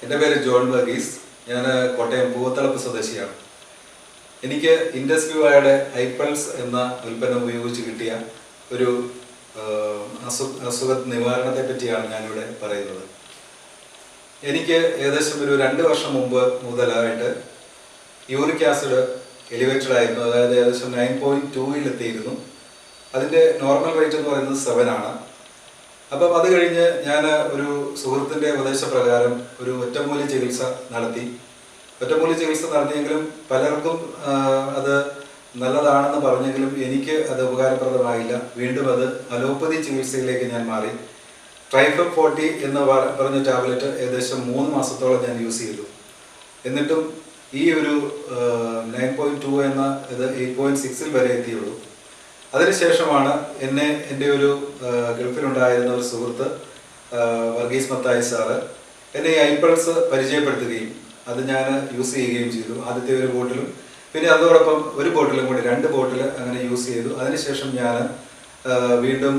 എൻ്റെ പേര് ജോൺ വർഗീസ്. ഞാൻ കോട്ടയം പൂവത്തളപ്പ് സ്വദേശിയാണ്. എനിക്ക് ഇൻഡസ് വിവയുടെ ഐപ്പൾസ് എന്ന ഉൽപ്പന്നം ഉപയോഗിച്ച് കിട്ടിയ ഒരു അസുഖ നിവാരണത്തെ പറ്റിയാണ് ഞാനിവിടെ പറയുന്നത്. എനിക്ക് ഏകദേശം ഒരു 2 വർഷം മുമ്പ് മുതലായിട്ട് യൂറിക് ആസിഡ് എലിവേറ്റഡ് ആയിരുന്നു. അതായത് ഏകദേശം 9.2 എത്തിയിരുന്നു. അതിൻ്റെ നോർമൽ റേറ്റ് എന്ന് പറയുന്നത് 7 ആണ്. അപ്പം അത് കഴിഞ്ഞ് ഞാൻ ഒരു സുഹൃത്തിൻ്റെ ഉപദേശപ്രകാരം ഒരു ഒറ്റമൂലി ചികിത്സ നടത്തി. ഒറ്റമൂലി ചികിത്സ നടത്തിയെങ്കിലും പലർക്കും അത് നല്ലതാണെന്ന് പറഞ്ഞെങ്കിലും എനിക്ക് അത് ഉപകാരപ്രദമായില്ല. വീണ്ടും അത് അലോപ്പതി ചികിത്സയിലേക്ക് ഞാൻ മാറി. ട്രൈഫം 40 എന്ന് പറഞ്ഞ ടാബ്ലറ്റ് ഏകദേശം 3 മാസത്തോളം ഞാൻ യൂസ് ചെയ്തു. എന്നിട്ടും ഈ ഒരു 9.2 എന്ന ഇത് 8.6 വരെ എത്തിയുള്ളൂ. അതിനുശേഷമാണ് എൻ്റെ ഒരു ഗൾഫിലുണ്ടായിരുന്ന ഒരു സുഹൃത്ത് വർഗീസ് മത്തായി സാറ് എന്നെ ഈ ഐപ്പൾസ് പരിചയപ്പെടുത്തുകയും അത് ഞാൻ യൂസ് ചെയ്യുകയും ചെയ്തു. ആദ്യത്തെ ഒരു ബോട്ടിലും പിന്നെ അതോടൊപ്പം ഒരു ബോട്ടിലും കൂടി 2 ബോട്ടിൽ അങ്ങനെ യൂസ് ചെയ്തു. അതിനുശേഷം ഞാൻ വീണ്ടും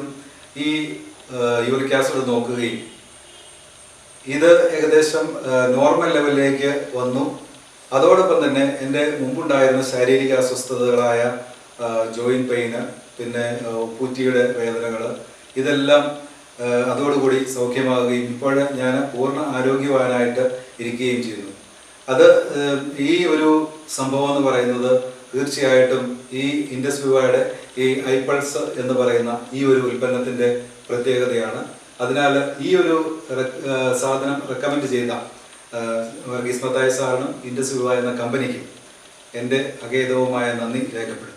ഈ യൂറിക് ആസിഡ് നോക്കുകയും ഇത് ഏകദേശം നോർമൽ ലെവലിലേക്ക് വന്നു. അതോടൊപ്പം തന്നെ എൻ്റെ മുമ്പുണ്ടായിരുന്ന ശാരീരിക അസ്വസ്ഥതകളായ ജോയിൻറ്റ് പെയിന്, പിന്നെ ഉപ്പൂറ്റിയുടെ വേദനകൾ, ഇതെല്ലാം അതോടുകൂടി സൗഖ്യമാകുകയും ഇപ്പോൾ ഞാൻ പൂർണ്ണ ആരോഗ്യവാനായിട്ട് ഇരിക്കുകയും ചെയ്യുന്നു. അത് ഈ ഒരു സംഭവം എന്ന് പറയുന്നത് തീർച്ചയായിട്ടും ഈ ഇൻഡസ് വിവയുടെ ഈ ഐപ്പൾസ് എന്ന് പറയുന്ന ഈ ഒരു ഉൽപ്പന്നത്തിൻ്റെ പ്രത്യേകതയാണ്. അതിനാൽ ഈ ഒരു സാധനം റെക്കമെൻഡ് ചെയ്ത വർഗീസ് മത്തായി സാറിനും ഇൻഡസ് വിവ എന്ന കമ്പനിക്കും എൻ്റെ അഗേതവുമായ നന്ദി രേഖപ്പെടുത്തുന്നു.